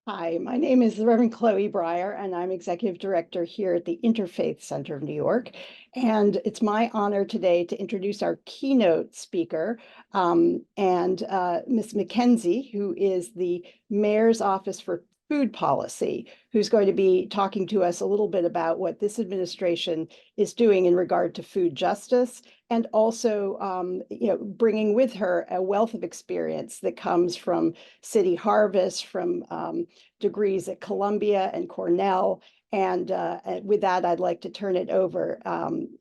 Hi, my name is the Reverend Chloe Breyer, and I'm Executive Director here at the Interfaith Center of New York. And it's my honor today to introduce our keynote speaker, Ms. MacKenzie, who is the Mayor's Office for Food Policy, who's going to be talking to us a little bit about what this administration is doing in regard to food justice, and also bringing with her a wealth of experience that comes from City Harvest, from degrees at Columbia and Cornell. And with that, I'd like to turn it over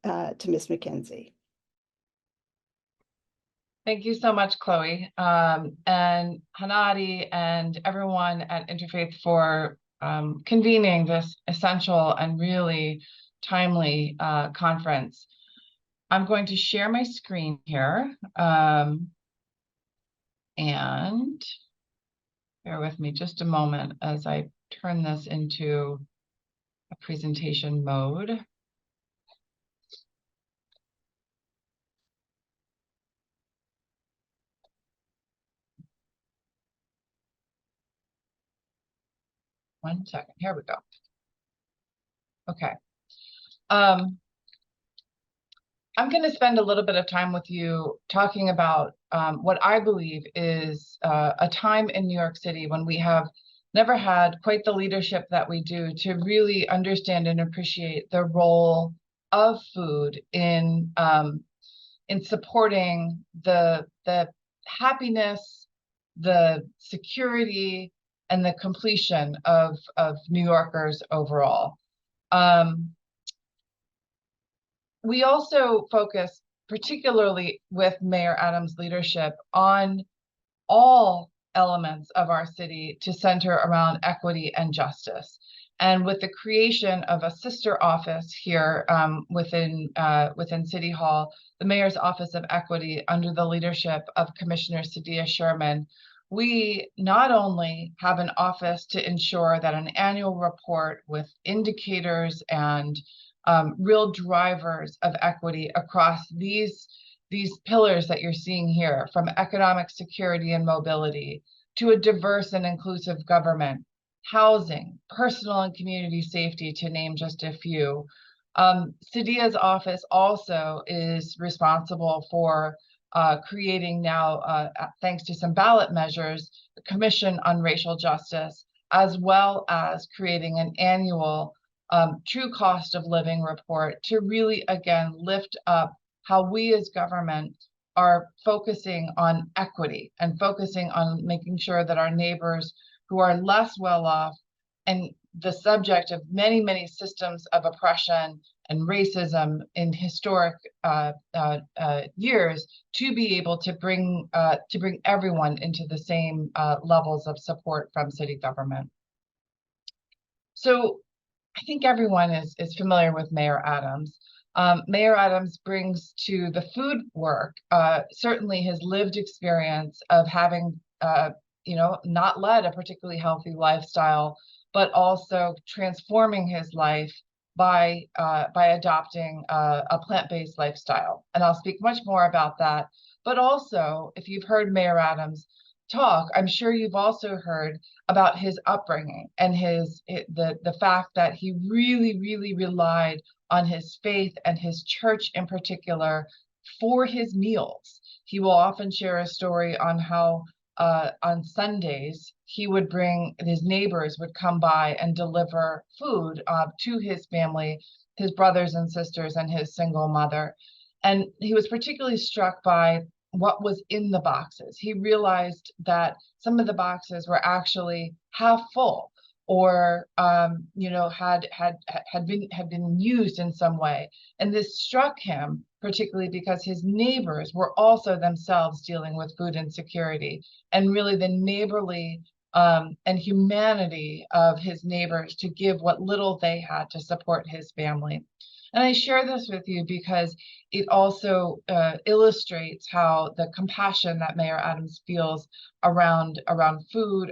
to Ms. MacKenzie. Thank you so much, Chloe, and Hanadi and everyone at Interfaith for convening this essential and really timely conference. I'm going to share my screen here, and bear with me just a moment as I turn this into a presentation mode. One second, here we go. Okay. I'm going to spend a little bit of time with you talking about what I believe is a time in New York City when we have never had quite the leadership that we do to really understand and appreciate the role of food in supporting the happiness, the security, and the completion of New Yorkers overall. We also focus, particularly with Mayor Adams' leadership, on all elements of our city to center around equity and justice. And with the creation of a sister office here within City Hall, the Mayor's Office of Equity, under the leadership of Commissioner Sadia Sherman, we not only have an office to ensure that an annual report with indicators and real drivers of equity across these pillars that you're seeing here, from economic security and mobility to a diverse and inclusive government, housing, personal and community safety, to name just a few. Sadia's office also is responsible for creating now, thanks to some ballot measures, the Commission on Racial Justice, as well as creating an annual true cost of living report to really, again, lift up how we as government are focusing on equity and focusing on making sure that our neighbors who are less well off and the subject of many, many systems of oppression and racism in historic years, to be able to bring everyone into the same levels of support from city government. So I think everyone is familiar with Mayor Adams. Mayor Adams brings to the food work certainly his lived experience of having, not led a particularly healthy lifestyle, but also transforming his life by adopting a plant-based lifestyle. And I'll speak much more about that. But also, if you've heard Mayor Adams talk, I'm sure you've also heard about his upbringing and the fact that he really, really relied on his faith and his church in particular for his meals. He will often share a story on how on Sundays he would his neighbors would come by and deliver food to his family, his brothers and sisters, and his single mother. And he was particularly struck by what was in the boxes. He realized that some of the boxes were actually half full, or had been used in some way. And this struck him particularly because his neighbors were also themselves dealing with food insecurity, and really the neighborly and humanity of his neighbors to give what little they had to support his family. And I share this with you because it also illustrates how the compassion that Mayor Adams feels around food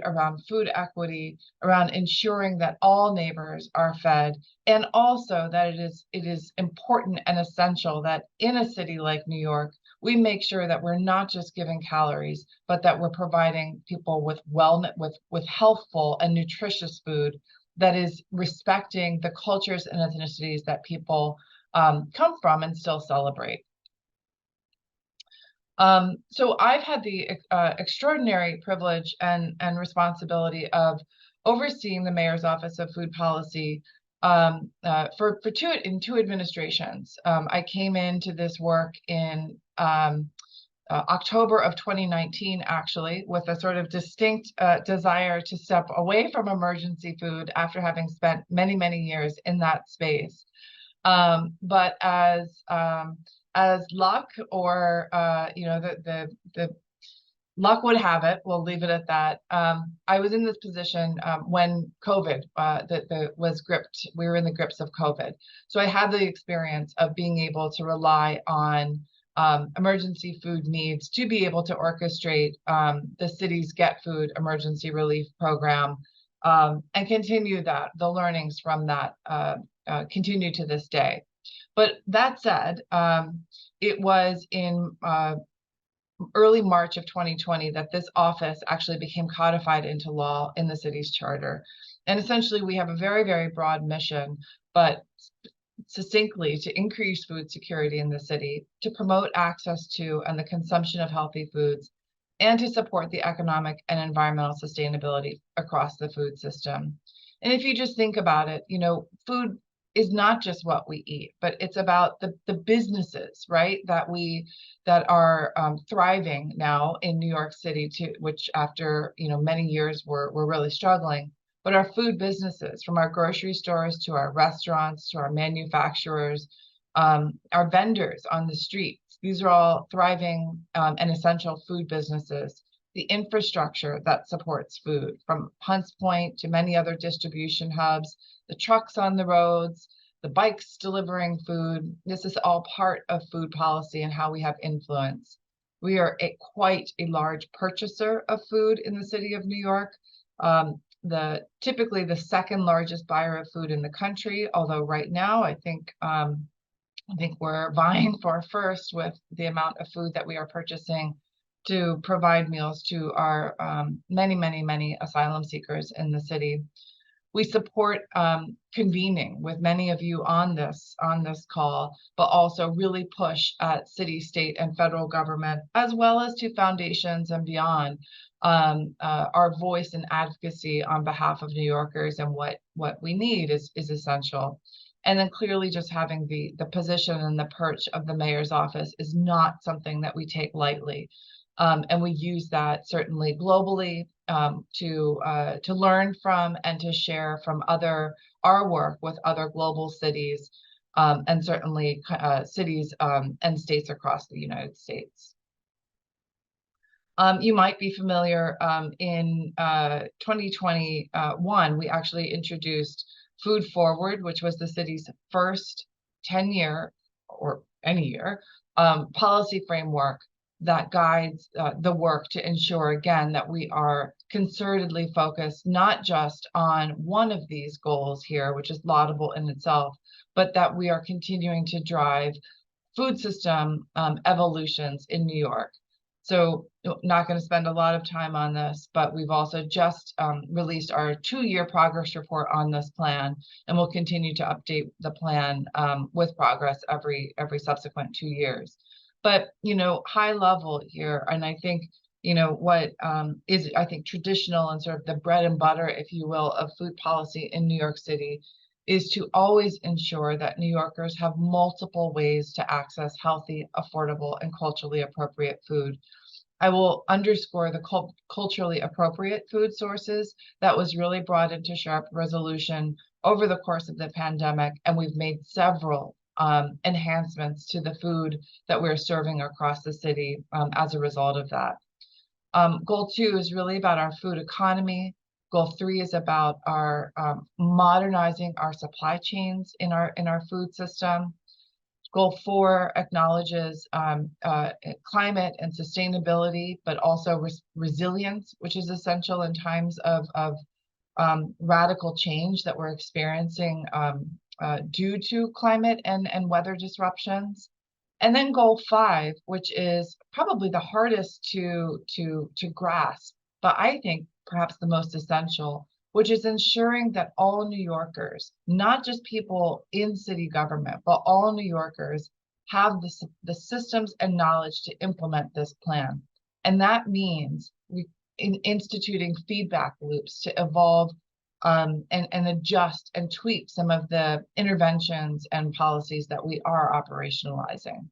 equity, around ensuring that all neighbors are fed, and also that it is important and essential that in a city like New York, we make sure that we're not just giving calories, but that we're providing people with with healthful and nutritious food that is respecting the cultures and ethnicities that people come from and still celebrate. So I've had the extraordinary privilege and responsibility of overseeing the Mayor's Office of Food Policy for two administrations. I came into this work in October of 2019, actually, with a sort of distinct desire to step away from emergency food after having spent many, many years in that space. But as luck or the luck would have it, we'll leave it at that. I was in this position when COVID was gripped. We were in the grips of COVID, so I had the experience of being able to rely on emergency food needs to be able to orchestrate the city's Get Food emergency relief program and continue the learnings from that continue to this day. But that said, it was in early March of 2020 that this office actually became codified into law in the city's charter. And essentially, we have a very, very broad mission, but succinctly to increase food security in the city, to promote access to and the consumption of healthy foods, and to support the economic and environmental sustainability across the food system. And if you just think about it, food is not just what we eat, but it's about the businesses, right, that are thriving now in New York City, which after many years were really struggling. But our food businesses, from our grocery stores to our restaurants to our manufacturers, our vendors on the streets, these are all thriving and essential food businesses. The infrastructure that supports food, from Hunts Point to many other distribution hubs, the trucks on the roads, the bikes delivering food. This is all part of food policy and how we have influence. We are quite a large purchaser of food in the city of New York. Typically the second largest buyer of food in the country, although right now I think we're vying for first with the amount of food that we are purchasing to provide meals to our many, many, many asylum seekers in the city. We support convening with many of you on this call, but also really push at city, state, and federal government, as well as to foundations and beyond, our voice and advocacy on behalf of New Yorkers and what we need is essential. And then clearly just having the position and the perch of the mayor's office is not something that we take lightly. And we use that certainly globally to learn from and to share from our work with other global cities and certainly cities and states across the United States. You might be familiar, in 2021, we actually introduced Food Forward, which was the city's first 10-year or any year policy framework that guides the work to ensure, again, that we are concertedly focused not just on one of these goals here, which is laudable in itself, but that we are continuing to drive food system evolutions in New York. So not going to spend a lot of time on this, but we've also just released our 2-year progress report on this plan, and we'll continue to update the plan with progress every subsequent 2 years. But, high level here, and I think, what is, I think, traditional and sort of the bread and butter, if you will, of food policy in New York City is to always ensure that New Yorkers have multiple ways to access healthy, affordable, and culturally appropriate food. I will underscore the culturally appropriate food sources that was really brought into sharp resolution over the course of the pandemic, and we've made several enhancements to the food that we're serving across the city as a result of that. Goal 2 is really about our food economy. Goal 3 is about our modernizing our supply chains in our food system. Goal 4 acknowledges climate and sustainability, but also resilience, which is essential in times of radical change that we're experiencing due to climate and weather disruptions. And then goal 5, which is probably the hardest to grasp, but I think perhaps the most essential, which is ensuring that all New Yorkers, not just people in city government, but all New Yorkers have the systems and knowledge to implement this plan. And that means instituting feedback loops to evolve and adjust and tweak some of the interventions and policies that we are operationalizing.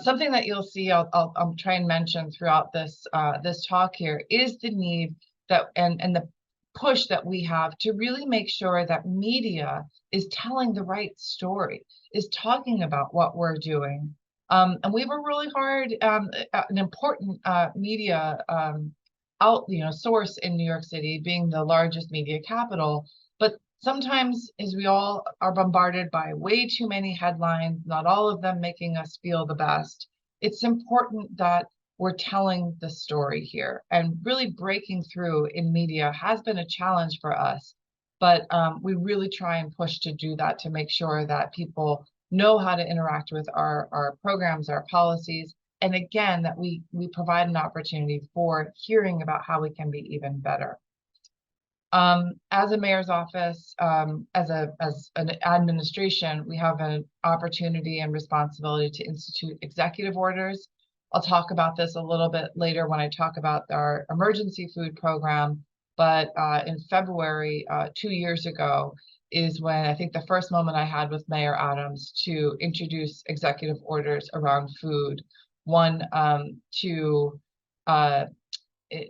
Something that you'll see, I'll try and mention throughout this this talk here, is the need that and the push that we have to really make sure that media is telling the right story, is talking about what we're doing. And we were really hard, an important media source in New York City, being the largest media capital. But sometimes, as we all are bombarded by way too many headlines, not all of them making us feel the best, it's important that we're telling the story here. And really breaking through in media has been a challenge for us. But we really try and push to do that, to make sure that people know how to interact with our programs, our policies, and again, that we provide an opportunity for hearing about how we can be even better. As a mayor's office, as an administration, we have an opportunity and responsibility to institute executive orders. I'll talk about this a little bit later when I talk about our emergency food program. But in February, 2 years ago, is when I think the first moment I had with Mayor Adams to introduce executive orders around food. One, to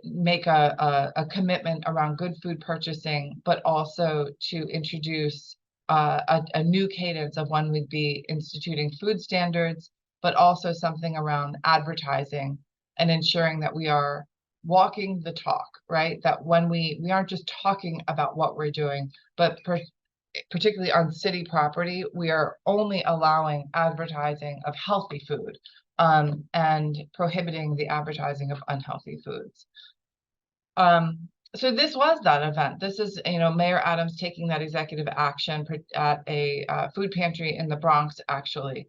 make a commitment around good food purchasing, but also to introduce a new cadence of when we'd be instituting food standards, but also something around advertising and ensuring that we are walking the talk, right? That when we aren't just talking about what we're doing, but particularly on city property, we are only allowing advertising of healthy food and prohibiting the advertising of unhealthy foods. So this was that event. This is, Mayor Adams taking that executive action at a food pantry in the Bronx, actually,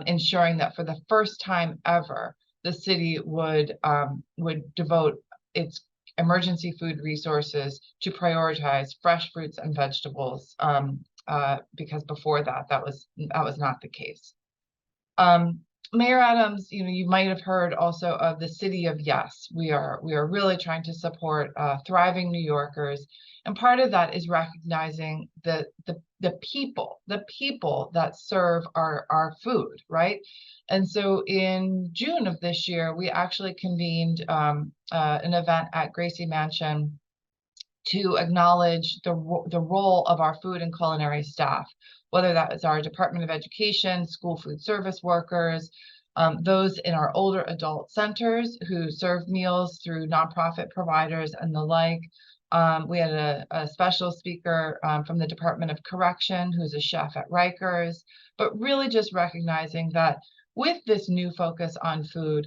ensuring that for the first time ever, the city would devote its emergency food resources to prioritize fresh fruits and vegetables, because before that was not the case. Mayor Adams, you might have heard also of the City of Yes. We are really trying to support thriving New Yorkers, and part of that is recognizing the people that serve our food, right? And so in June of this year, we actually convened an event at Gracie Mansion to acknowledge the role of our food and culinary staff, whether that is our Department of Education, school food service workers, those in our older adult centers who serve meals through nonprofit providers and the like. We had a special speaker from the Department of Correction, who's a chef at Rikers, but really just recognizing that with this new focus on food,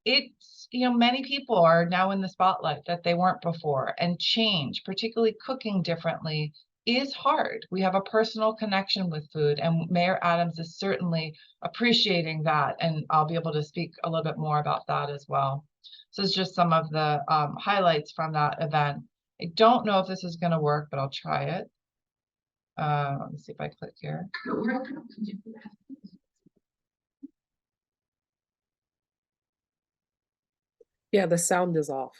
it's, many people are now in the spotlight that they weren't before, and change, particularly cooking differently, is hard. We have a personal connection with food, and Mayor Adams is certainly appreciating that, and I'll be able to speak a little bit more about that as well. So it's just some of the highlights from that event. I don't know if this is going to work, but I'll try it. Let me see if I click here. Yeah, the sound is off.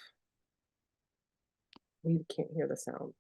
We can't hear the sound.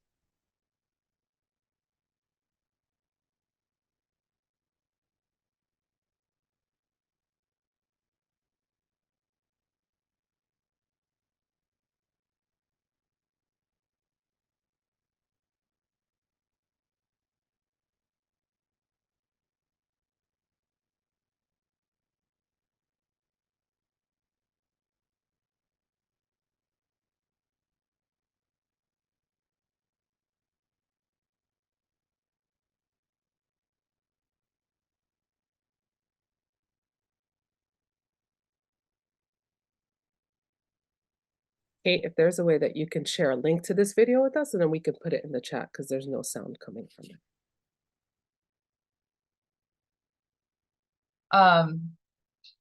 Kate, if there's a way that you can share a link to this video with us, and then we can put it in the chat, because there's no sound coming from it.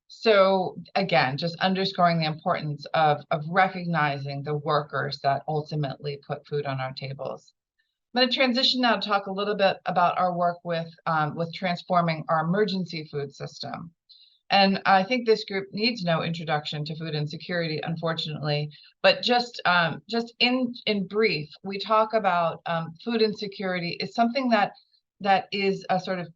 So again, just underscoring the importance of recognizing the workers that ultimately put food on our tables. I'm going to transition now to talk a little bit about our work with transforming our emergency food system. And I think this group needs no introduction to food insecurity, unfortunately. But just in brief, we talk about food insecurity is something that is a sort of,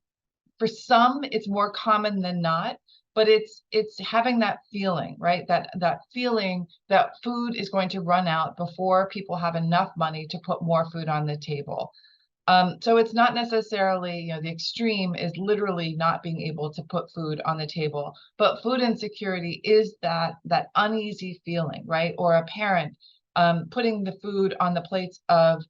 for some, it's more common than not, but it's having that feeling, right? That feeling that food is going to run out before people have enough money to put more food on the table. So it's not necessarily, you know, the extreme is literally not being able to put food on the table, but food insecurity is that uneasy feeling, right? Or a parent putting the food on the plates of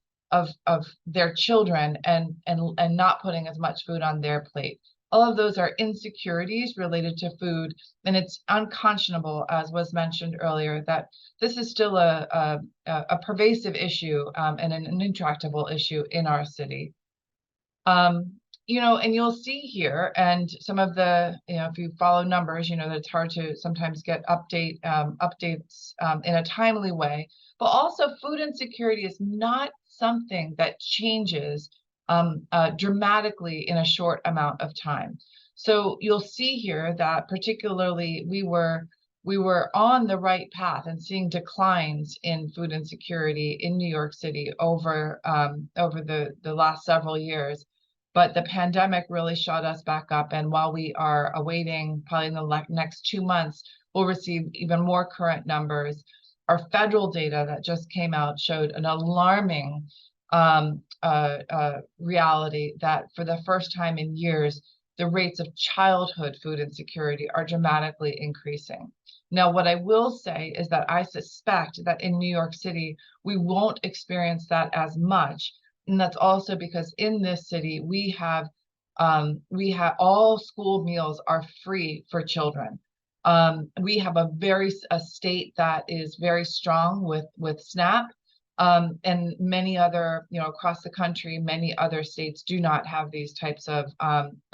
their children and not putting as much food on their plate. All of those are insecurities related to food, and it's unconscionable, as was mentioned earlier, that this is still a pervasive issue and an intractable issue in our city. You know, and you'll see here, and some of the, you know, if you follow numbers, you know that it's hard to sometimes get updates in a timely way. But also, food insecurity is not something that changes dramatically in a short amount of time. So you'll see here that particularly we were on the right path and seeing declines in food insecurity in New York City over the last several years. But the pandemic really shot us back up. And while we are awaiting, probably in the next 2 months, we'll receive even more current numbers. Our federal data that just came out showed an alarming reality that for the first time in years, the rates of childhood food insecurity are dramatically increasing. Now, what I will say is that I suspect that in New York City, we won't experience that as much. And that's also because in this city, we have all school meals are free for children. We have a state that is very strong with SNAP. And many other, you know, across the country, many other states do not have these types of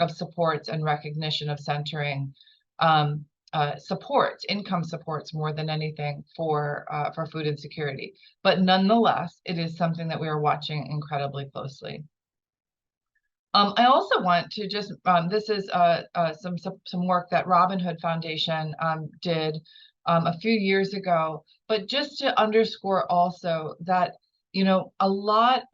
supports and recognition of centering supports, income supports more than anything for food insecurity. But nonetheless, it is something that we are watching incredibly closely. I also want to just, this is some work that Robin Hood Foundation did a few years ago, but just to underscore also that, you know,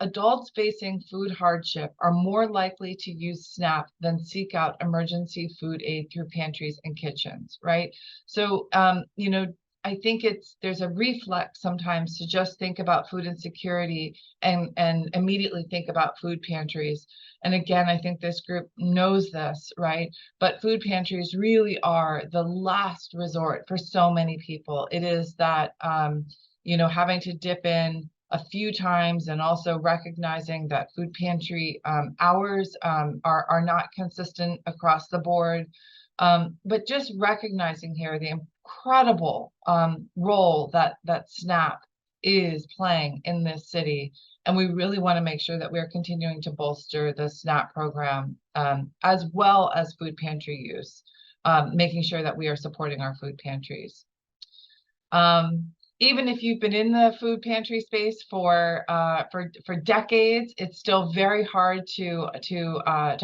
adults facing food hardship are more likely to use SNAP than seek out emergency food aid through pantries and kitchens, right? So, you know, I think there's a reflex sometimes to just think about food insecurity and immediately think about food pantries. And again, I think this group knows this, right? But food pantries really are the last resort for so many people. It is that, you know, having to dip in a few times and also recognizing that food pantry hours are not consistent across the board. But just recognizing here the incredible role that SNAP is playing in this city. And we really want to make sure that we're continuing to bolster the SNAP program as well as food pantry use, making sure that we are supporting our food pantries. Even if you've been in the food pantry space for decades, it's still very hard to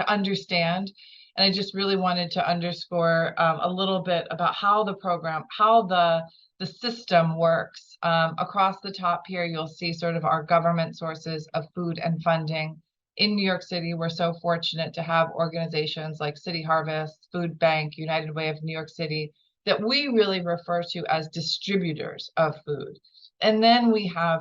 understand. And I just really wanted to underscore a little bit about how the system works. Across the top here, you'll see sort of our government sources of food and funding. In New York City, we're so fortunate to have organizations like City Harvest, Food Bank, United Way of New York City, that we really refer to as distributors of food. And then we have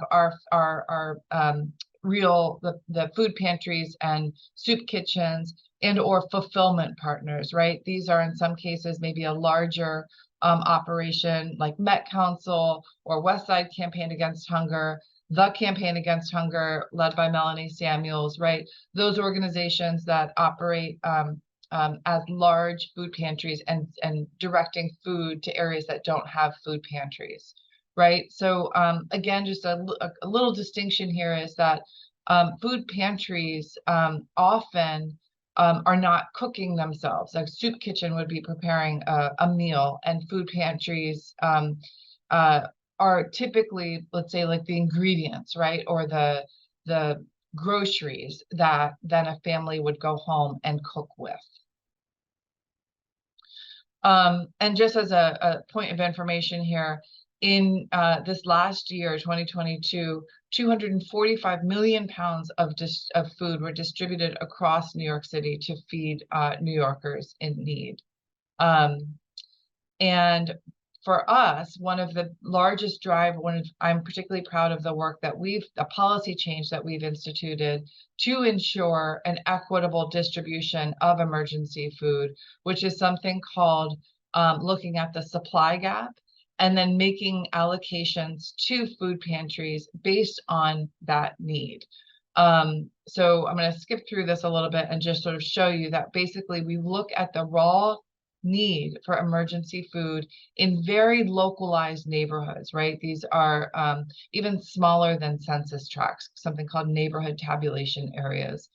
the food pantries and soup kitchens and or fulfillment partners, right? These are in some cases maybe a larger operation like Met Council or West Side Campaign Against Hunger, the Campaign Against Hunger led by Melanie Samuels, right? Those organizations that operate as large food pantries and directing food to areas that don't have food pantries, right? So again, just a little distinction here is that food pantries often are not cooking themselves. Like soup kitchen would be preparing a meal, and food pantries are typically, let's say, like the ingredients, right? Or the groceries that then a family would go home and cook with. And just as a point of information here, in this last year, 2022, 245 million pounds of food were distributed across New York City to feed New Yorkers in need. And for us, one of the largest I'm particularly proud of the work that a policy change that we've instituted to ensure an equitable distribution of emergency food, which is something called looking at the supply gap and then making allocations to food pantries based on that need. So I'm going to skip through this a little bit and just sort of show you that basically we look at the raw need for emergency food in very localized neighborhoods, right? These are even smaller than census tracts, something called neighborhood tabulation areas.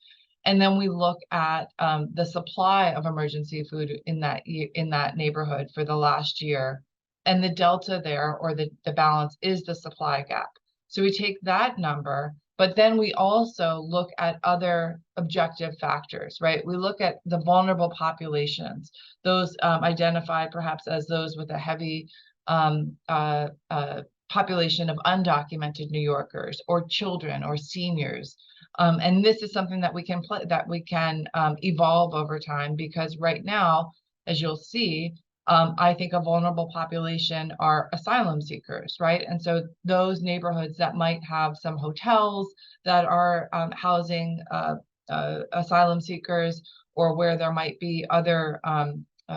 And then we look at the supply of emergency food in that neighborhood for the last year. And the delta there, or the balance, is the supply gap. So we take that number, but then we also look at other objective factors, right? We look at the vulnerable populations, those identified perhaps as those with a heavy population of undocumented New Yorkers, or children, or seniors. And this is something that we can evolve over time, because right now, as you'll see, I think a vulnerable population are asylum seekers, right? And so those neighborhoods that might have some hotels that are housing asylum seekers, or where there might be other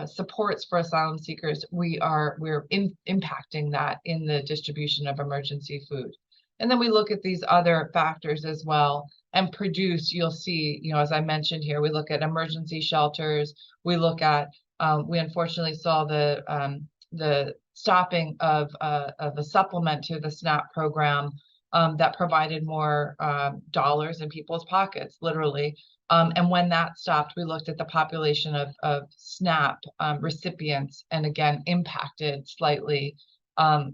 supports for asylum seekers, we're impacting that in the distribution of emergency food. And then we look at these other factors as well and produce, you'll see, as I mentioned here, we look at emergency shelters, we look at we unfortunately saw the stopping of a supplement to the SNAP program that provided more dollars in people's pockets, literally. And when that stopped, we looked at the population of SNAP recipients, and again, impacted slightly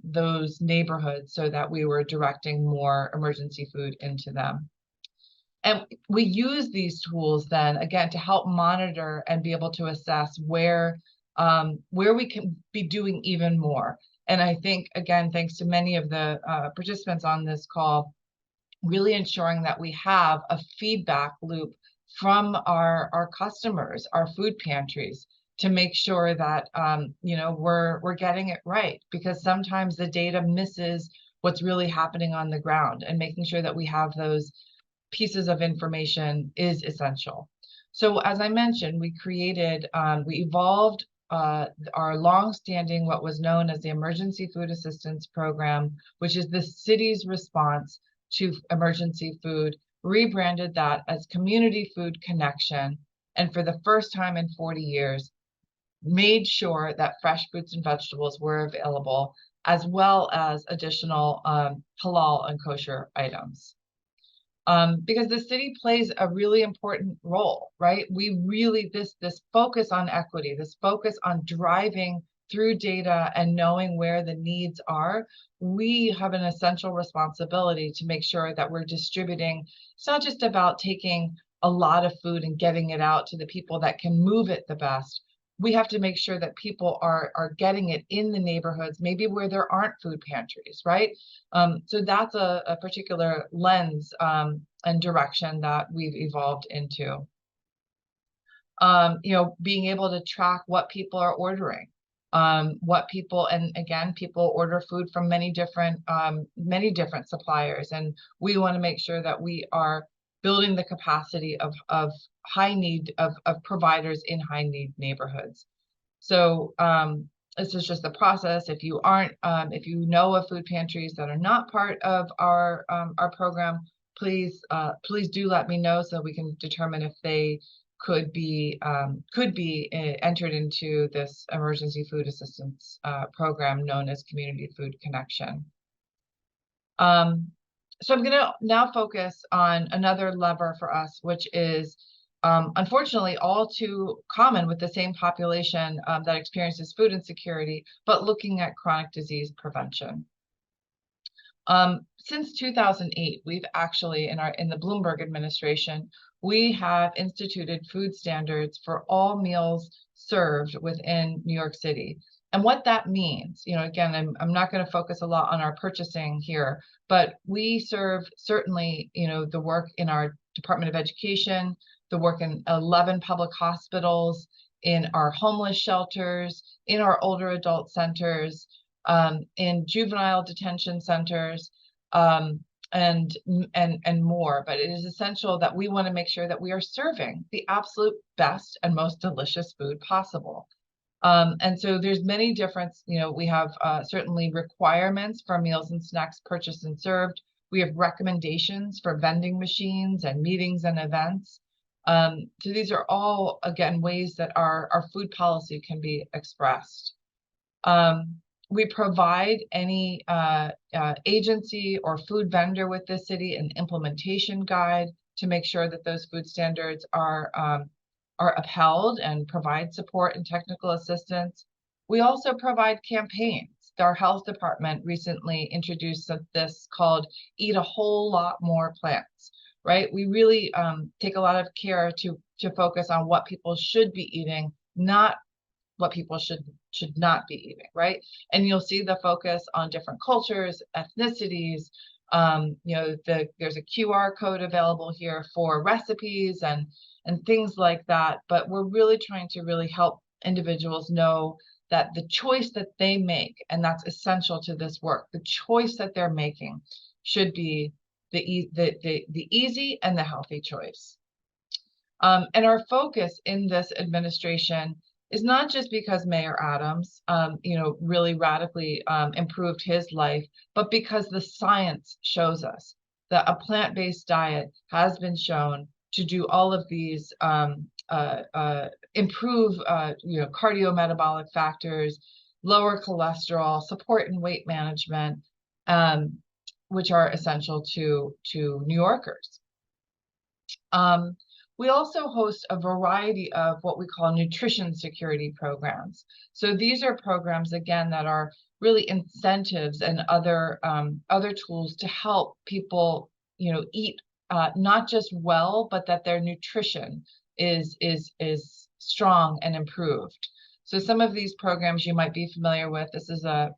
those neighborhoods, so that we were directing more emergency food into them. And we use these tools then, again, to help monitor and be able to assess where we can be doing even more. And I think, again, thanks to many of the participants on this call, really ensuring that we have a feedback loop from our customers, our food pantries, to make sure that we're getting it right, because sometimes the data misses what's really happening on the ground, and making sure that we have those pieces of information is essential. So as I mentioned, we evolved our longstanding, what was known as the Emergency Food Assistance Program, which is the city's response to emergency food, rebranded that as Community Food Connection, and for the first time in 40 years, made sure that fresh fruits and vegetables were available, as well as additional halal and kosher items. Because the city plays a really important role, right? We really, this focus on equity, this focus on driving through data and knowing where the needs are, we have an essential responsibility to make sure that we're distributing. It's not just about taking a lot of food and getting it out to the people that can move it the best. We have to make sure that people are getting it in the neighborhoods, maybe where there aren't food pantries, right? So that's a particular lens and direction that we've evolved into. Being able to track what people are ordering, and again, people order food from many different suppliers, and we want to make sure that we are building the capacity of providers in high need neighborhoods. So this is just the process. If you know of food pantries that are not part of our program, please do let me know, so we can determine if they could be entered into this emergency food assistance program known as Community Food Connection. So I'm going to now focus on another lever for us, which is unfortunately all too common with the same population that experiences food insecurity, but looking at chronic disease prevention. Since 2008, we've actually, in the Bloomberg administration, we have instituted food standards for all meals served within New York City. And what that means, again, I'm not going to focus a lot on our purchasing here, but we serve certainly, the work in our Department of Education, the work in 11 public hospitals, in our homeless shelters, in our older adult centers, in juvenile detention centers, and more. But it is essential that we want to make sure that we are serving the absolute best and most delicious food possible. And so there's many different, we have certainly requirements for meals and snacks purchased and served. We have recommendations for vending machines and meetings and events. So these are all, again, ways that our food policy can be expressed. We provide any agency or food vendor with the city an implementation guide to make sure that those food standards are upheld and provide support and technical assistance. We also provide campaigns. Our health department recently introduced this called Eat a Whole Lot More Plants, right? We really take a lot of care to focus on what people should be eating, not what people should not be eating, right? And you'll see the focus on different cultures, ethnicities. There's a QR code available here for recipes and things like that. But we're really trying to really help individuals know that the choice that they make, and that's essential to this work, the choice that they're making should be the easy and the healthy choice. And our focus in this administration is not just because Mayor Adams, really radically improved his life, but because the science shows us that a plant-based diet has been shown to do all of these, improve, cardiometabolic factors, lower cholesterol, support in weight management, which are essential to New Yorkers. We also host a variety of what we call nutrition security programs. So these are programs, again, that are really incentives and other tools to help people, eat not just well, but that their nutrition is strong and improved. So some of these programs you might be familiar with. This is a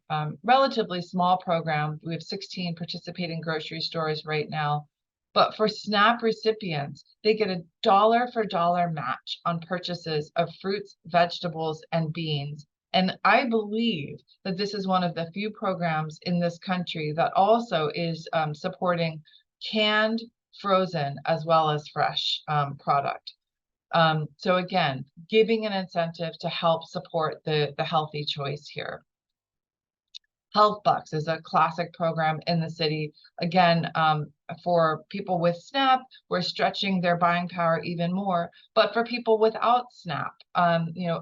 relatively small program. We have 16 participating grocery stores right now. But for SNAP recipients, they get a dollar for dollar match on purchases of fruits, vegetables, and beans. And I believe that this is one of the few programs in this country that also is supporting canned, frozen, as well as fresh product. So again, giving an incentive to help support the healthy choice here. Health Bucks is a classic program in the city. Again, for people with SNAP, we're stretching their buying power even more. But for people without SNAP,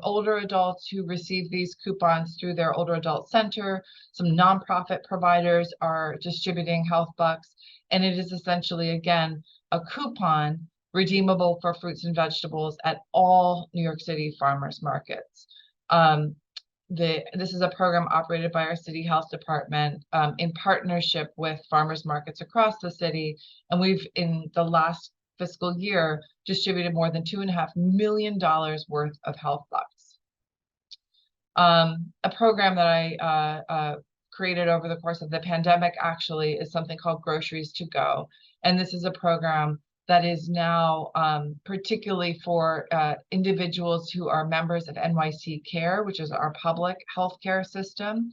older adults who receive these coupons through their older adult center, some nonprofit providers are distributing Health Bucks. And it is essentially, again, a coupon redeemable for fruits and vegetables at all New York City farmers markets. This is a program operated by our city health department in partnership with farmers markets across the city. And we've, in the last fiscal year, distributed more than $2.5 million worth of Health Bucks. A program that I created over the course of the pandemic actually is something called Groceries to Go. And this is a program that is now particularly for individuals who are members of NYC Care, which is our public healthcare system,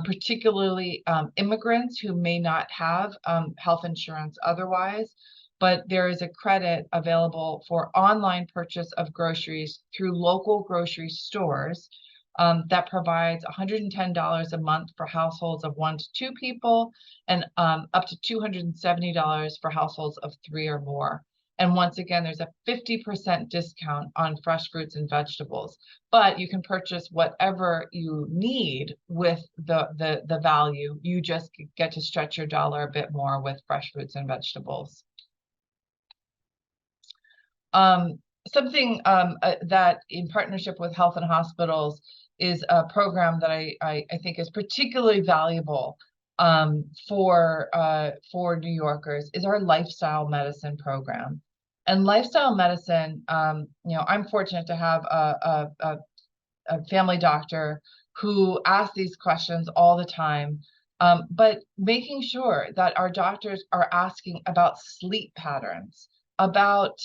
particularly immigrants who may not have health insurance otherwise. But there is a credit available for online purchase of groceries through local grocery stores that provides $110 a month for households of 1 to 2 people, and up to $270 for households of 3 or more. And once again, there's a 50% discount on fresh fruits and vegetables, but you can purchase whatever you need with the value. You just get to stretch your dollar a bit more with fresh fruits and vegetables. something that in partnership with Health and Hospitals is a program that I think is particularly valuable for New Yorkers is our lifestyle medicine program. And lifestyle medicine, you know, I'm fortunate to have a family doctor who asks these questions all the time, but making sure that our doctors are asking about sleep patterns, about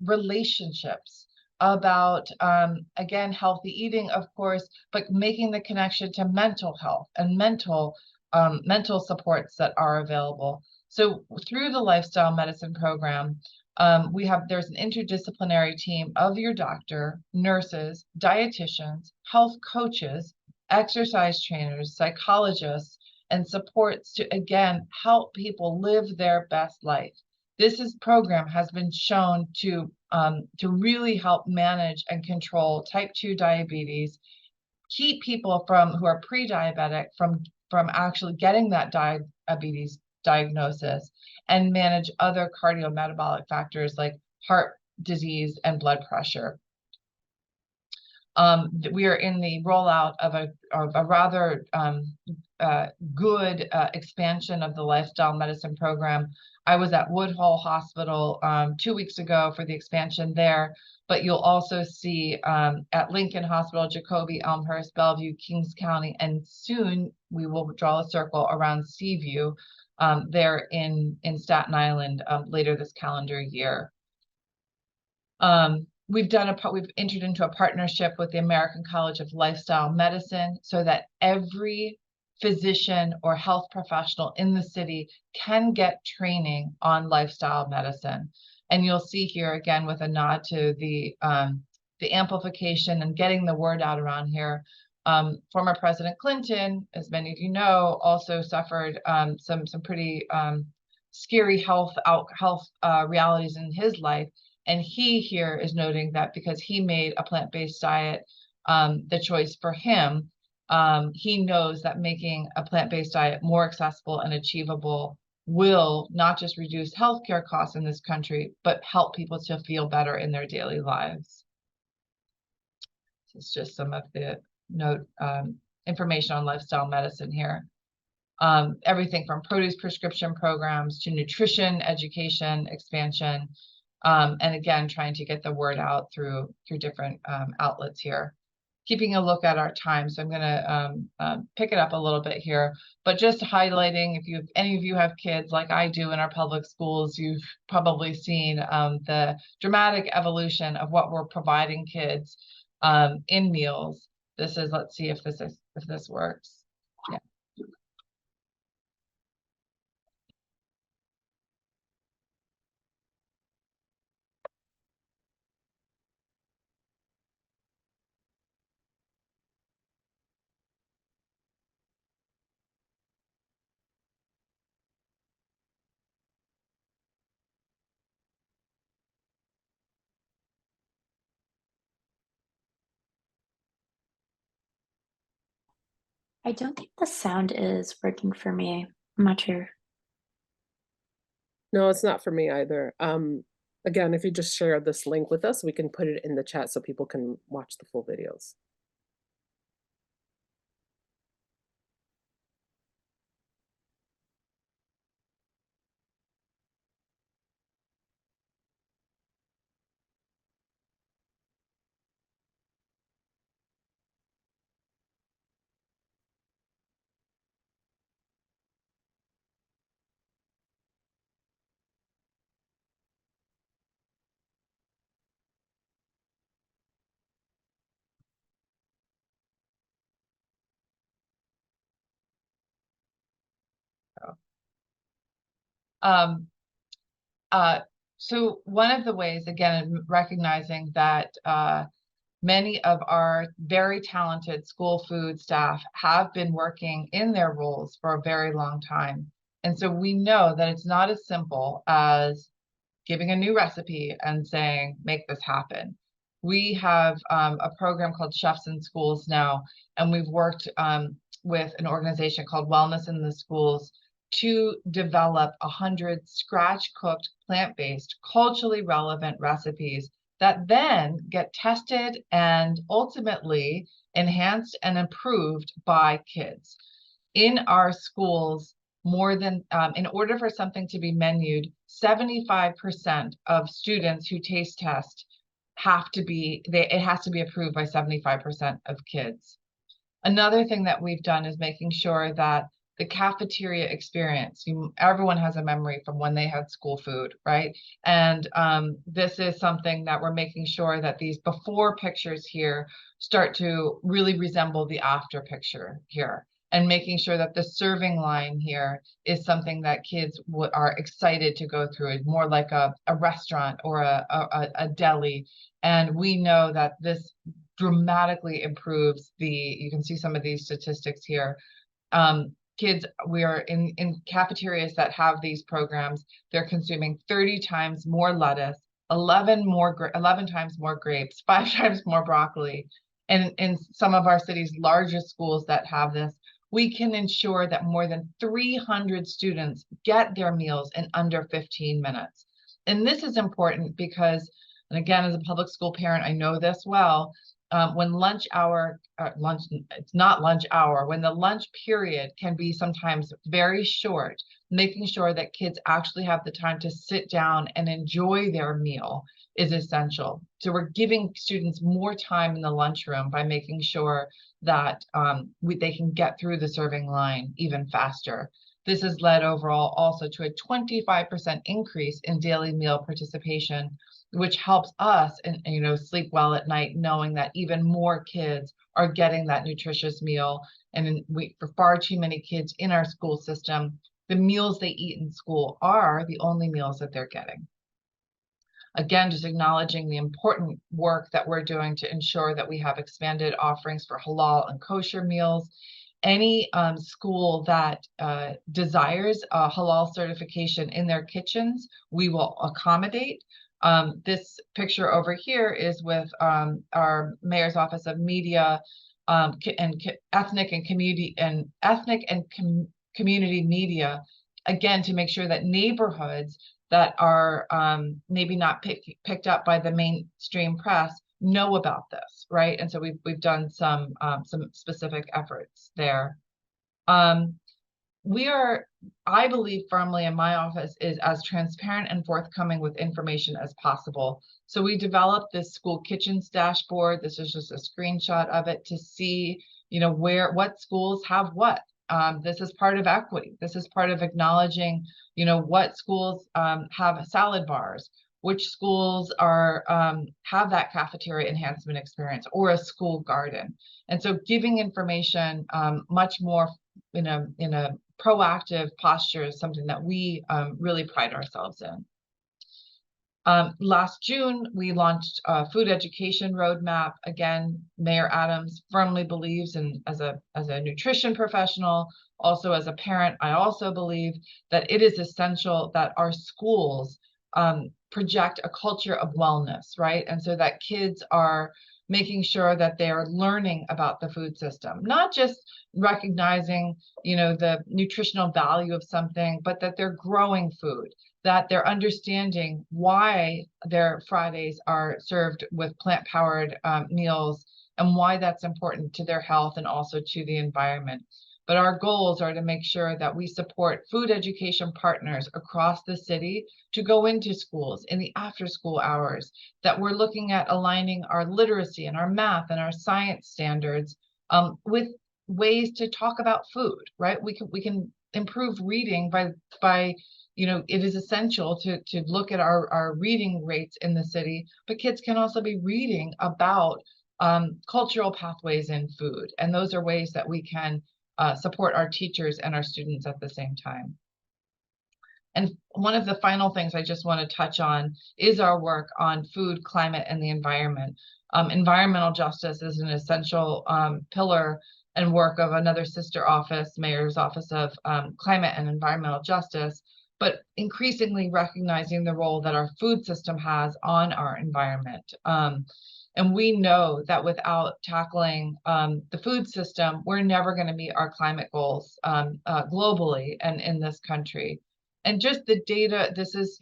relationships, about, again, healthy eating, of course, but making the connection to mental health and mental supports that are available. So through the lifestyle medicine program, there's an interdisciplinary team of your doctor, nurses, dietitians, health coaches, exercise trainers, psychologists, and supports to, again, help people live their best life. This program has been shown to really help manage and control type 2 diabetes, keep people who are pre-diabetic from actually getting that diabetes diagnosis, and manage other cardiometabolic factors like heart disease and blood pressure. We are in the rollout of a rather good expansion of the lifestyle medicine program. I was at Woodhull Hospital 2 weeks ago for the expansion there, but you'll also see at Lincoln Hospital, Jacobi, Elmhurst, Bellevue, Kings County, and soon we will draw a circle around Seaview there in Staten Island later this calendar year. We've entered into a partnership with the American College of Lifestyle Medicine so that every physician or health professional in the city can get training on lifestyle medicine. And you'll see here again with a nod to the amplification and getting the word out around here. Former President Clinton, as many of you know, also suffered some pretty scary health realities in his life. And he here is noting that because he made a plant-based diet the choice for him, he knows that making a plant-based diet more accessible and achievable will not just reduce healthcare costs in this country, but help people to feel better in their daily lives. This is just some of the information on lifestyle medicine here. Everything from produce prescription programs to nutrition education expansion. And again, trying to get the word out through different outlets here. Keeping a look at our time, so I'm going to pick it up a little bit here, but just highlighting, if any of you have kids like I do in our public schools, you've probably seen the dramatic evolution of what we're providing kids in meals. This is, let's see if this works. Yeah. I don't think the sound is working for me. I'm not sure. No, it's not for me either. Again, if you just share this link with us, we can put it in the chat so people can watch the full videos. So one of the ways, again, recognizing that many of our very talented school food staff have been working in their roles for a very long time. And so we know that it's not as simple as giving a new recipe and saying, make this happen. We have a program called Chefs in Schools now, and we've worked with an organization called Wellness in the Schools to develop 100 scratch-cooked, plant-based, culturally relevant recipes that then get tested and ultimately enhanced and improved by kids. In our schools, more than, in order for something to be menued, 75% of students who taste test it has to be approved by 75% of kids. Another thing that we've done is making sure that the cafeteria experience, everyone has a memory from when they had school food, right? And this is something that we're making sure that these before pictures here start to really resemble the after picture here, and making sure that the serving line here is something that kids are excited to go through, more like a restaurant or a deli. And we know that this dramatically improves you can see some of these statistics here. Kids, we are in cafeterias that have these programs, they're consuming 30 times more lettuce, 11 times more grapes, 5 times more broccoli. And in some of our city's largest schools that have this, we can ensure that more than 300 students get their meals in under 15 minutes. And this is important because, and again, as a public school parent, I know this well, when it's not lunch hour, when the lunch period can be sometimes very short, making sure that kids actually have the time to sit down and enjoy their meal is essential. So we're giving students more time in the lunchroom by making sure that they can get through the serving line even faster. This has led overall also to a 25% increase in daily meal participation, which helps us and sleep well at night, knowing that even more kids are getting that nutritious meal. And for far too many kids in our school system, the meals they eat in school are the only meals that they're getting. Again, just acknowledging the important work that we're doing to ensure that we have expanded offerings for halal and kosher meals. Any school that desires a halal certification in their kitchens, we will accommodate. This picture over here is with our Mayor's Office of Media and Ethnic and Community Media, again, to make sure that neighborhoods that are maybe not picked up by the mainstream press know about this, right? And so we've done some specific efforts there. I believe firmly in my office is as transparent and forthcoming with information as possible. So we developed this school kitchens dashboard. This is just a screenshot of it to see, what schools have what. This is part of equity. This is part of acknowledging, what schools have salad bars, which schools have that cafeteria enhancement experience or a school garden. And so giving information much more in a proactive posture is something that we really pride ourselves in. Last June, we launched a food education roadmap. Again, Mayor Adams firmly believes in, as a nutrition professional, also as a parent, I also believe that it is essential that our schools project a culture of wellness, right? And so that kids are making sure that they are learning about the food system, not just recognizing, the nutritional value of something, but that they're growing food, that they're understanding why their Fridays are served with plant-powered meals and why that's important to their health and also to the environment. But our goals are to make sure that we support food education partners across the city to go into schools in the after-school hours, that we're looking at aligning our literacy and our math and our science standards with ways to talk about food, right? We can improve reading by it is essential to look at our reading rates in the city, but kids can also be reading about cultural pathways in food. And those are ways that we can support our teachers and our students at the same time. And one of the final things I just want to touch on is our work on food, climate, and the environment. Environmental justice is an essential pillar and work of another sister office, Mayor's Office of Climate and Environmental Justice, but increasingly recognizing the role that our food system has on our environment. And we know that without tackling the food system, we're never going to meet our climate goals globally and in this country. And just the data, this is,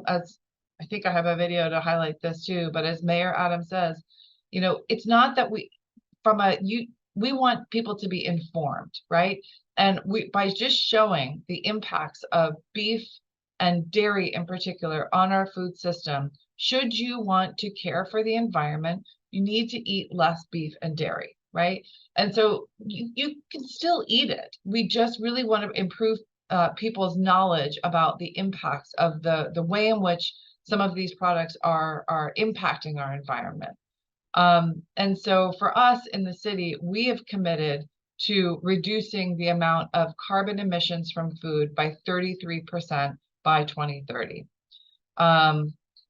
as I think I have a video to highlight this too, but as Mayor Adams says, you know, it's not that we want people to be informed, right? And by just showing the impacts of beef and dairy in particular on our food system, should you want to care for the environment, you need to eat less beef and dairy, right? And so you can still eat it. We just really want to improve people's knowledge about the impacts of the way in which some of these products are impacting our environment. And so for us in the city, we have committed to reducing the amount of carbon emissions from food by 33% by 2030.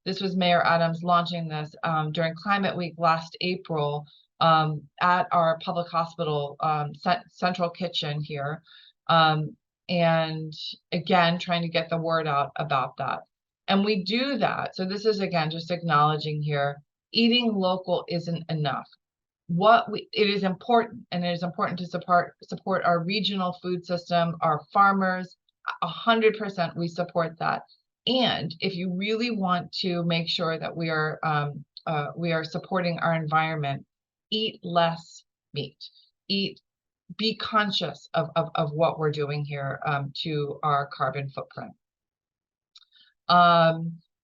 This was Mayor Adams launching this during Climate Week last April at our public hospital central kitchen here. And again, trying to get the word out about that. And we do that. So this is, again, just acknowledging here, eating local isn't enough. It is important, and it is important to support our regional food system, our farmers. 100% we support that. And if you really want to make sure that we are supporting our environment, eat less meat. Be conscious of what we're doing here to our carbon footprint.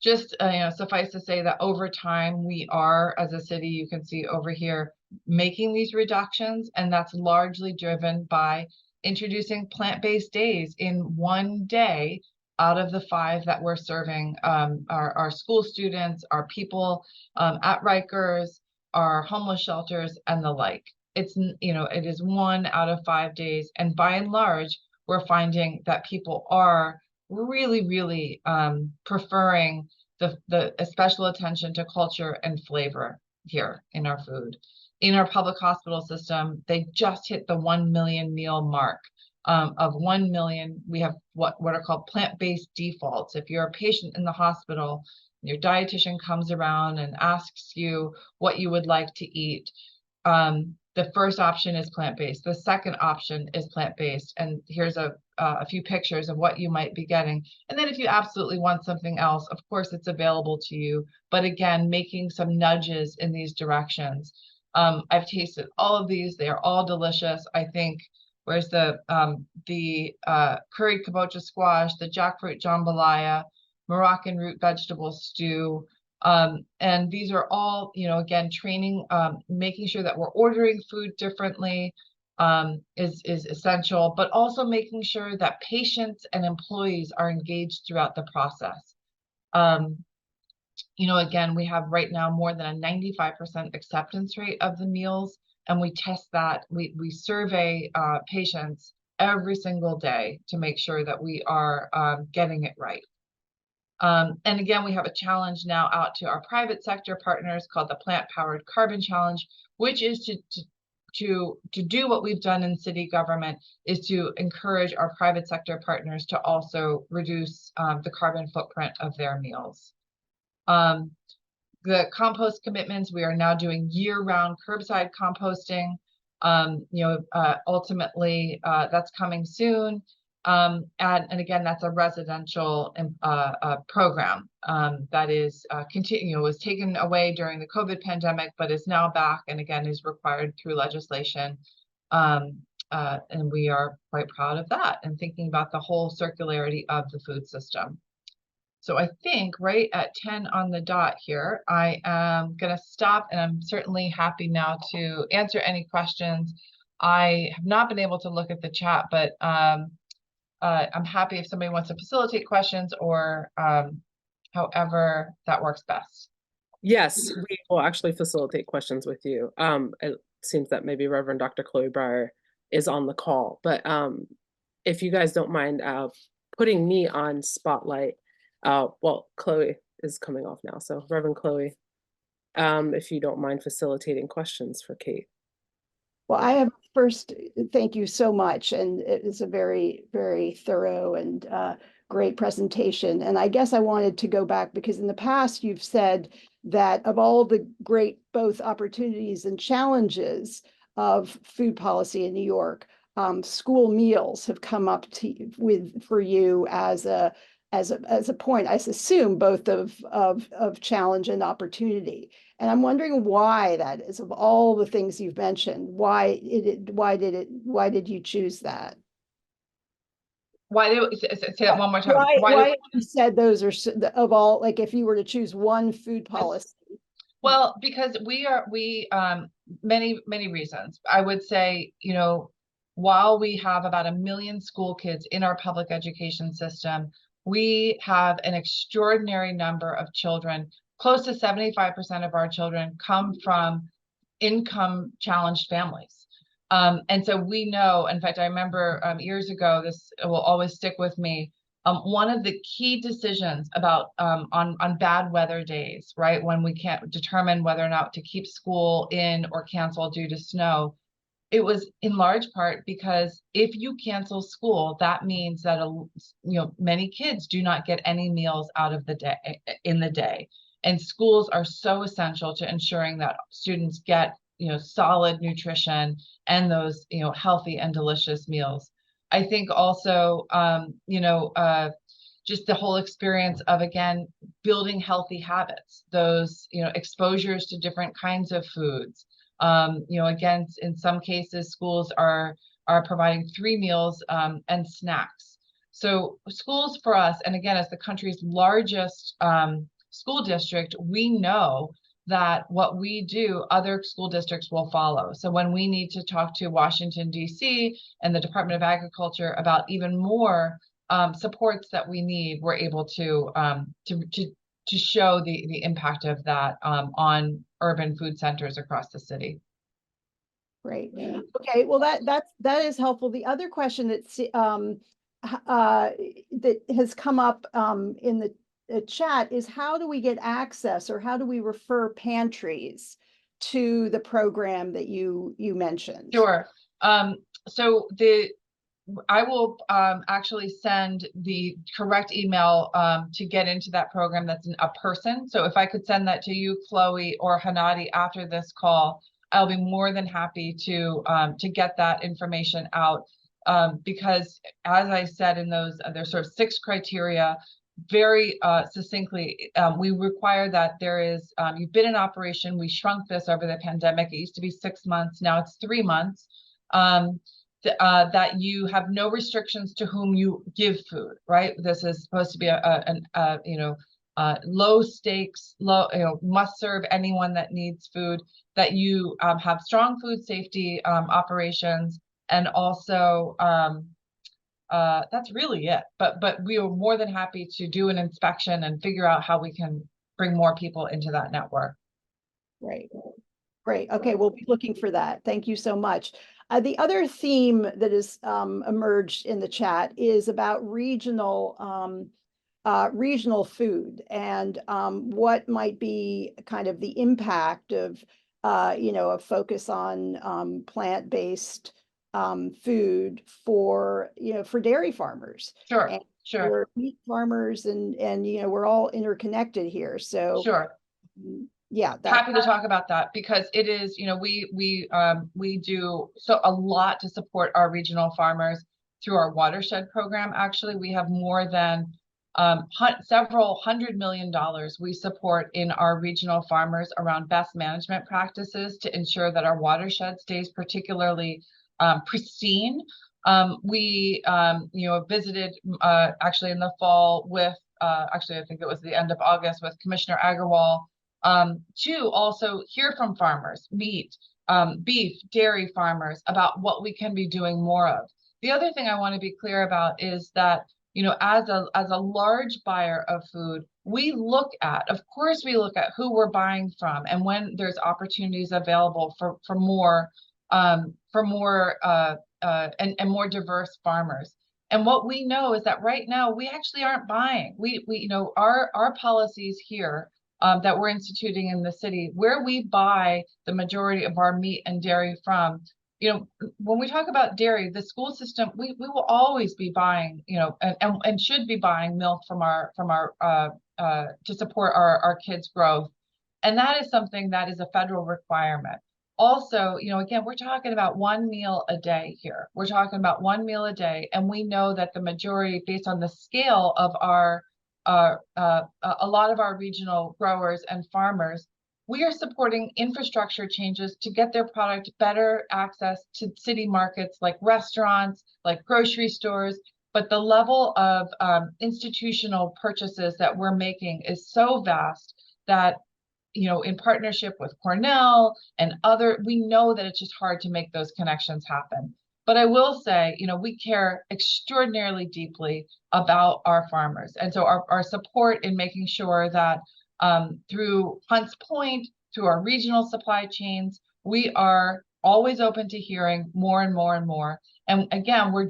Just suffice to say that over time, we are, as a city, you can see over here, making these reductions, and that's largely driven by introducing plant-based days in one day out of the 5 that we're serving our school students, our people at Rikers, our homeless shelters, and the like. It is 1 out of 5 days, and by and large, we're finding that people are really preferring the special attention to culture and flavor here in our food. In our public hospital system, they just hit the 1 million meal mark. Of 1 million, we have what are called plant-based defaults. If you're a patient in the hospital, your dietitian comes around and asks you what you would like to eat. The first option is plant-based. The second option is plant-based. And here's a few pictures of what you might be getting. And then if you absolutely want something else, of course, it's available to you. But again, making some nudges in these directions. I've tasted all of these. They are all delicious. I think, where's the curried kabocha squash, the jackfruit jambalaya, Moroccan root vegetable stew. And these are all, again, training, making sure that we're ordering food differently is essential, but also making sure that patients and employees are engaged throughout the process. Again, we have right now more than a 95% acceptance rate of the meals, and we test that. We survey patients every single day to make sure that we are getting it right. And again, we have a challenge now out to our private sector partners called the Plant Powered Carbon Challenge, which is to do what we've done in city government, is to encourage our private sector partners to also reduce the carbon footprint of their meals. The compost commitments, we are now doing year-round curbside composting. Ultimately, that's coming soon. And again, that's a residential program that is was taken away during the COVID pandemic, but is now back and again is required through legislation. And we are quite proud of that and thinking about the whole circularity of the food system. So I think right at 10 on the dot here, I am going to stop, and I'm certainly happy now to answer any questions. I have not been able to look at the chat, but I'm happy if somebody wants to facilitate questions or however that works best. Yes, we will actually facilitate questions with you. It seems that maybe Reverend Dr. Chloe Breyer is on the call, but if you guys don't mind putting me on spotlight, well, Chloe is coming off now, so Reverend Chloe, if you don't mind facilitating questions for Kate. Well, I have first, thank you so much. And it is a very, very thorough and great presentation. And I guess I wanted to go back because in the past you've said that of all the great both opportunities and challenges of food policy in New York, school meals have come up for you as as a point, I assume, both of challenge and opportunity. And I'm wondering why that is, of all the things you've mentioned, why did you choose that? Why do say that one more time? Why you said those are of all, like if you were to choose one food policy? Well, because many reasons. I would say, while we have about 1 million school kids in our public education system, we have an extraordinary number of children. Close to 75% of our children come from income challenged families. And so we know, in fact, I remember years ago, this will always stick with me. One of the key decisions about on bad weather days, right, when we can't determine whether or not to keep school in or cancel due to snow, it was in large part because if you cancel school, that means that many kids do not get any meals out of the day in the day, and schools are so essential to ensuring that students get solid nutrition and those healthy and delicious meals. I think also, just the whole experience of, again, building healthy habits, those, exposures to different kinds of foods. Again, in some cases, schools are providing 3 meals and snacks. So schools for us, and again, as the country's largest school district, we know that what we do, other school districts will follow. So when we need to talk to Washington, D.C. and the Department of Agriculture about even more supports that we need, we're able to show the impact of that on urban food centers across the city. Great. Okay. Well, that is helpful. The other question that has come up in the chat is, how do we get access, or how do we refer pantries to the program that you mentioned? Sure. So I will actually send the correct email to get into that program. That's a person. So if I could send that to you, Chloe or Hanadi, after this call, I'll be more than happy to get that information out. Because as I said, in those, there's sort of 6 criteria. Very succinctly, we require that there is, you've been in operation. We shrunk this over the pandemic. It used to be 6 months. Now it's 3 months. That you have no restrictions to whom you give food, right? This is supposed to be low stakes, must serve anyone that needs food, that you have strong food safety operations, and also that's really it. But we are more than happy to do an inspection and figure out how we can bring more people into that network. Great. Great. Okay, we'll be looking for that. Thank you so much. The other theme that has emerged in the chat is about regional food, and what might be kind of the impact of a focus on plant-based food for dairy farmers. Sure. And Sure. for meat farmers, and we're all interconnected here. So sure. Yeah, happy to talk about that, because it is, we do a lot to support our regional farmers through our watershed program. Actually, we have more than several $100 million we support in our regional farmers around best management practices to ensure that our watershed stays particularly pristine. We visited actually in the fall with actually, I think it was the end of August, with Commissioner Agarwal, to also hear from farmers, meat, beef, dairy farmers, about what we can be doing more of. The other thing I want to be clear about is that, as a large buyer of food, of course we look at who we're buying from, and when there's opportunities available for more and more diverse farmers. And what we know is that right now we actually aren't buying. Our policies here that we're instituting in the city, where we buy the majority of our meat and dairy from. When we talk about dairy, the school system, we will always be buying, and should be buying milk from our to support our kids' growth. And that is something that is a federal requirement. also, again, we're talking about one meal a day here. We're talking about one meal a day, and we know that the majority, based on the scale of a lot of our regional growers and farmers, we are supporting infrastructure changes to get their product better access to city markets like restaurants, like grocery stores. But the level of institutional purchases that we're making is so vast that, in partnership with Cornell and we know that it's just hard to make those connections happen. But I will say, we care extraordinarily deeply about our farmers. And so our support in making sure that through Hunts Point, through our regional supply chains, we are always open to hearing more and more and more. And again, we're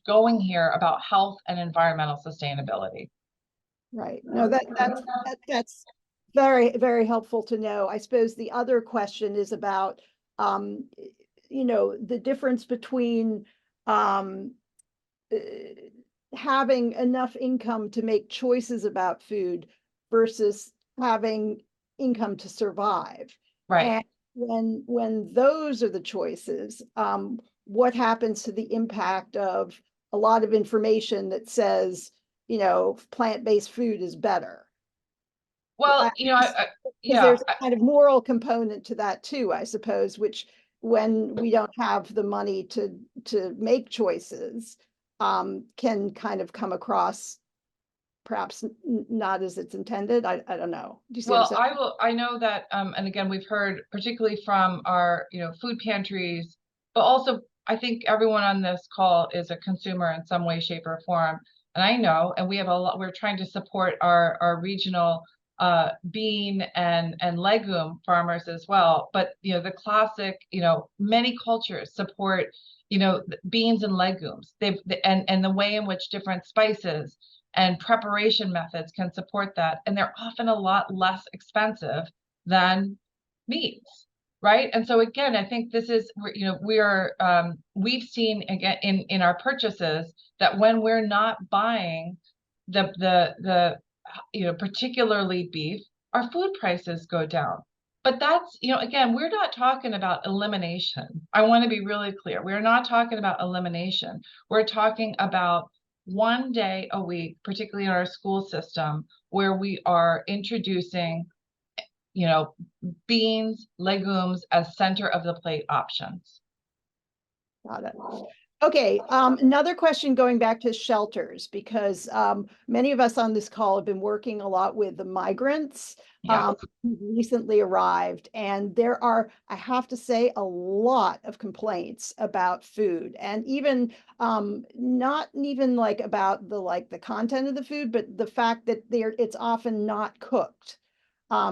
going here about health and environmental sustainability. Right. No, that's very, very helpful to know. I suppose the other question is about, the difference between having enough income to make choices about food versus having income to survive. Right. And when those are the choices, what happens to the impact of a lot of information that says, plant-based food is better? Well, Because there's a kind of moral component to that too, I suppose, which when we don't have the money to make choices, can kind of come across perhaps not as it's intended. I don't know. Do you see what I'm saying? I know that, and again, we've heard particularly from our, food pantries, but also I think everyone on this call is a consumer in some way, shape, or form. And I know, and we have we're trying to support our regional bean and legume farmers as well. But, the classic, many cultures support, beans and legumes. And the way in which different spices and preparation methods can support that. And they're often a lot less expensive than meats, right? And so again, I think this is, we've seen again in our purchases that when we're not buying the particularly beef, our food prices go down. But that's, again, we're not talking about elimination. I want to be really clear. We're not talking about elimination. We're talking about one day a week, particularly in our school system, where we are introducing, beans, legumes as center of the plate options. Got it. Okay, another question going back to shelters, because many of us on this call have been working a lot with the migrants who recently arrived, and there are, I have to say, a lot of complaints about food, and even not even like about the content of the food, but the fact that it's often not cooked.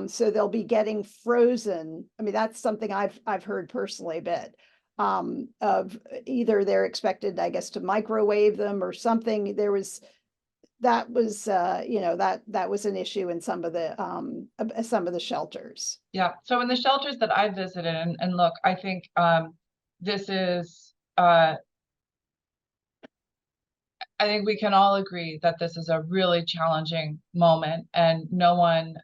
So they'll be getting frozen. I mean, that's something I've heard personally a bit. Of either they're expected, I guess, to microwave them or something. That was an issue in some of the shelters. Yeah. So in the shelters that I visited, and look, I think this is I think we can all agree that this is a really challenging moment, and no one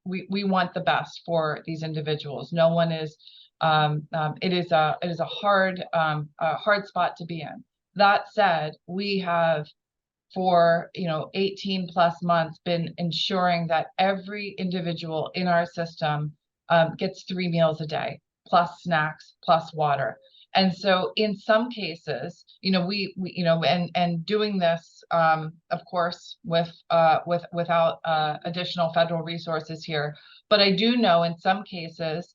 we want the best for these individuals. No one is it is a hard spot to be in. That said, we have for 18 plus months been ensuring that every individual in our system gets 3 meals a day, plus snacks, plus water. And so in some cases, we and doing this, of course, without additional federal resources here. But I do know in some cases,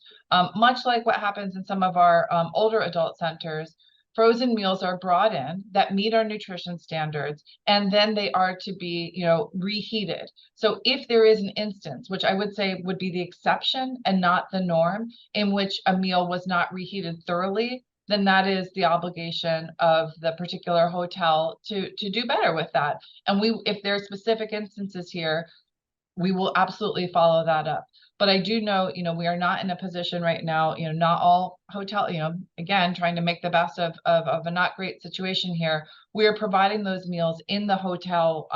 much like what happens in some of our older adult centers, frozen meals are brought in that meet our nutrition standards, and then they are to be, reheated. So if there is an instance, which I would say would be the exception and not the norm, in which a meal was not reheated thoroughly, then that is the obligation of the particular hotel to do better with that. And if there are specific instances here, we will absolutely follow that up. But I do know, we are not in a position right now, not all hotel, again, trying to make the best of a not great situation here, we are providing those meals in the hotel,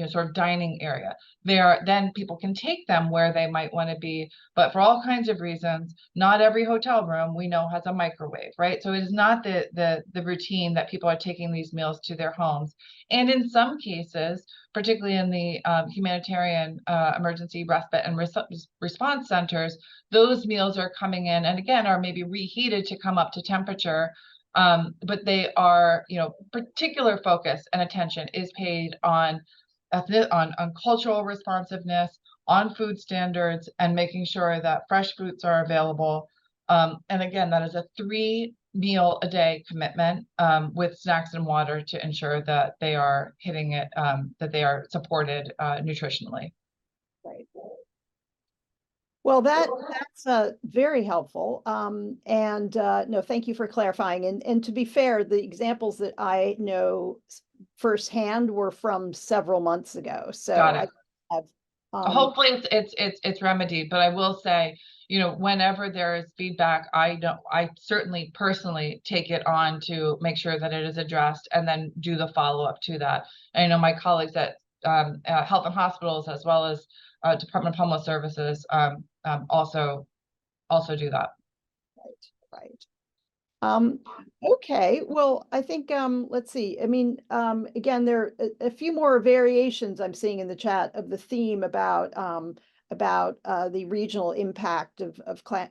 sort of dining area. Then people can take them where they might want to be, but for all kinds of reasons, not every hotel room we know has a microwave, right? So it is not the routine that people are taking these meals to their homes. And in some cases, particularly in the humanitarian emergency respite and response centers, those meals are coming in and again are maybe reheated to come up to temperature, but they are, particular focus and attention is paid on cultural responsiveness, on food standards, and making sure that fresh fruits are available. And again, that is a 3-meal-a-day commitment with snacks and water to ensure that they are hitting it, that they are supported nutritionally. Right. Well, that's very helpful. No, thank you for clarifying. And to be fair, the examples that I know firsthand were from several months ago. So Got it. I have, hopefully it's remedied, but I will say, whenever there is feedback, I certainly personally take it on to make sure that it is addressed and then do the follow-up to that. And I know my colleagues at Health and Hospitals, as well as Department of Homeless Services, also do that. Right. Okay, well, I think, let's see. I mean, again, there are a few more variations I'm seeing in the chat of the theme about the regional impact of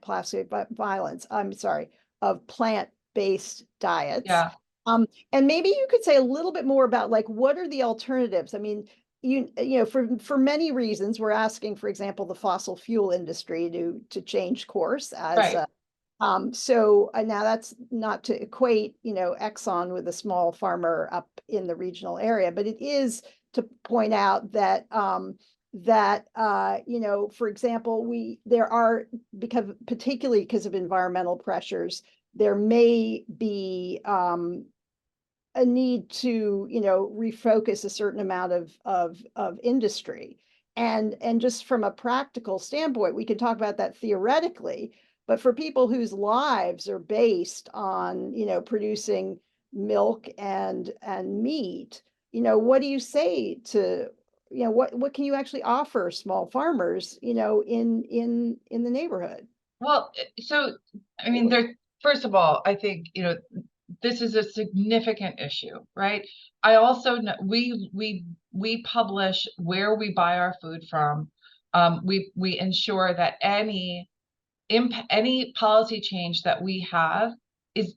plastic violence. I'm sorry, of plant-based diets. Yeah. And maybe you could say a little bit more about like, what are the alternatives? I mean, for many reasons, we're asking, for example, the fossil fuel industry to change course as Right. So now that's not to equate, Exxon with a small farmer up in the regional area, but it is to point out that for example, there are, particularly because of environmental pressures, there may be a need to, refocus a certain amount of industry. And just from a practical standpoint, we can talk about that theoretically, but for people whose lives are based on, producing milk and meat, what do you say to, what can you actually offer small farmers, in the neighborhood? Well, so I mean, first of all, I think, this is a significant issue, right? I also know we publish where we buy our food from. We ensure that any policy change that we have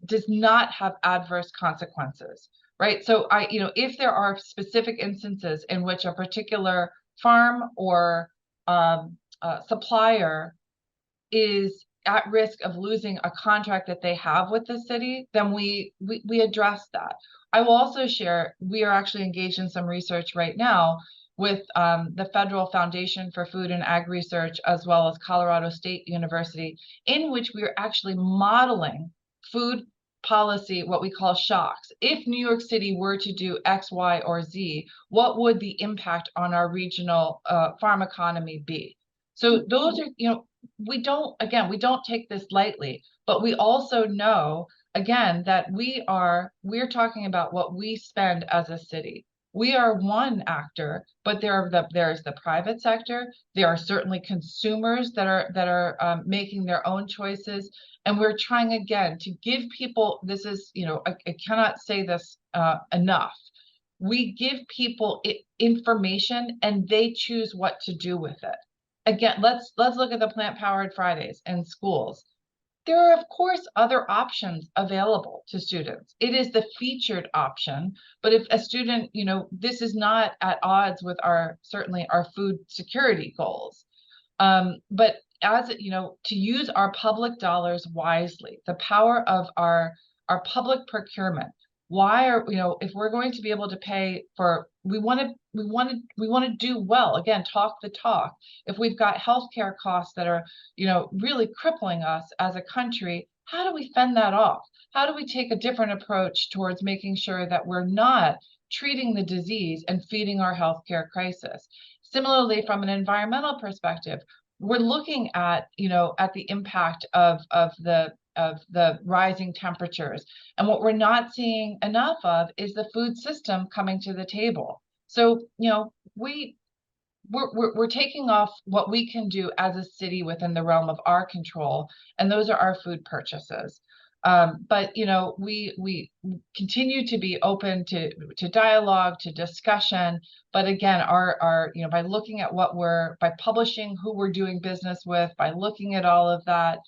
does not have adverse consequences, right? So if there are specific instances in which a particular farm or supplier is at risk of losing a contract that they have with the city, then we address that. I will also share, we are actually engaged in some research right now with the Federal Foundation for Food and Ag Research, as well as Colorado State University, in which we are actually modeling food policy, what we call shocks. If New York City were to do X, Y, or Z, what would the impact on our regional farm economy be? So those are, we don't take this lightly, but we also know, again, that we're talking about what we spend as a city. We are one actor, but there's the private sector. There are certainly consumers that are making their own choices, and we're trying again to give people. This is, I cannot say this enough. We give people information, and they choose what to do with it. Again, let's look at the plant-powered Fridays in schools. There are, of course, other options available to students. It is the featured option, but if a student, this is not at odds with certainly our food security goals. But as to use our public dollars wisely, the power of our public procurement. Why are, if we're going to be able to pay for, we want to do well, again, talk the talk. If we've got healthcare costs that are, really crippling us as a country, how do we fend that off? How do we take a different approach towards making sure that we're not treating the disease and feeding our healthcare crisis? Similarly, from an environmental perspective, we're looking at, at the impact of the the rising temperatures. And what we're not seeing enough of is the food system coming to the table. So, you know, we're taking off what we can do as a city within the realm of our control, and those are our food purchases. But you know, we continue to be open to dialogue, to discussion. But again, our you know, by looking at by publishing who we're doing business with, by looking at all of that,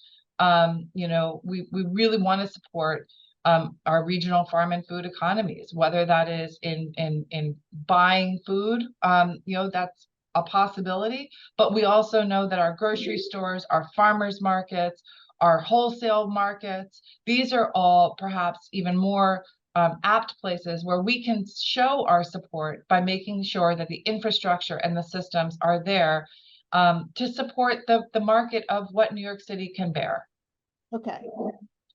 you know, we really want to support our regional farm and food economies, whether that is in buying food, you know, that's a possibility, but we also know that our grocery stores, our farmers markets, our wholesale markets, these are all perhaps even more apt places where we can show our support by making sure that the infrastructure and the systems are there to support the market of what New York City can bear. Okay.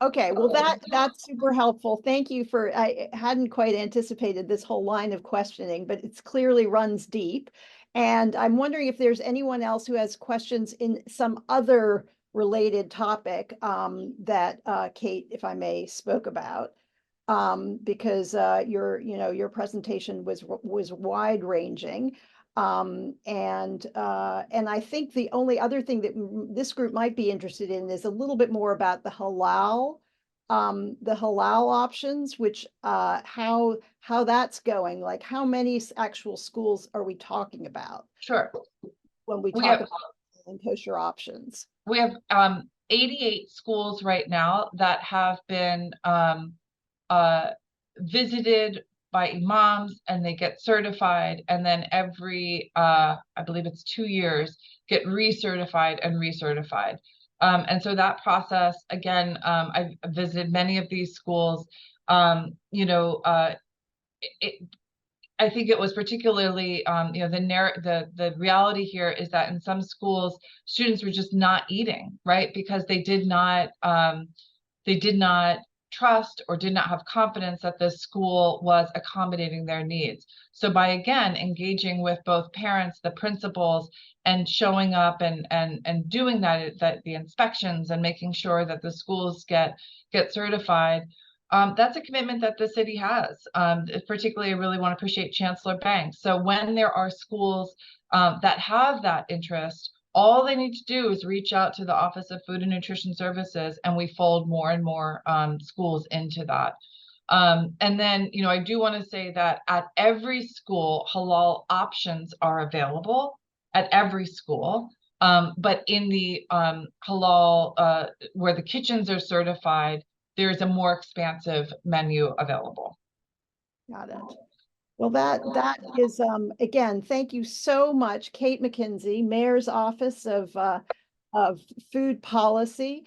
Okay, well, that's super helpful. Thank you for, I hadn't quite anticipated this whole line of questioning, but it's clearly runs deep. And I'm wondering if there's anyone else who has questions in some other related topic that Kate, if I may, spoke about. Because your presentation was wide ranging. And I think the only other thing that this group might be interested in is a little bit more about the halal options, which how that's going. Like, how many actual schools are we talking about? Sure. When we talk about kosher options, we have 88 schools right now that have been visited by imams, and they get certified, and then every I believe it's 2 years get recertified and recertified. And so that process, again, I've visited many of these schools. You know, I think it was particularly, you know, the reality here is that in some schools, students were just not eating, right? Because they did not trust or did not have confidence that the school was accommodating their needs. So by, again, engaging with both parents, the principals, and showing up and doing that the inspections and making sure that the schools get certified, that's a commitment that the city has. Particularly, I really want to appreciate Chancellor Banks. So when there are schools that have that interest, all they need to do is reach out to the Office of Food and Nutrition Services, and we fold more and more schools into that. And then, you know, I do want to say that at every school, halal options are available at every school. But in the halal, where the kitchens are certified, there's a more expansive menu available. got it. Well, that is, again, thank you so much, Kate MacKenzie, Mayor's Office of Food Policy.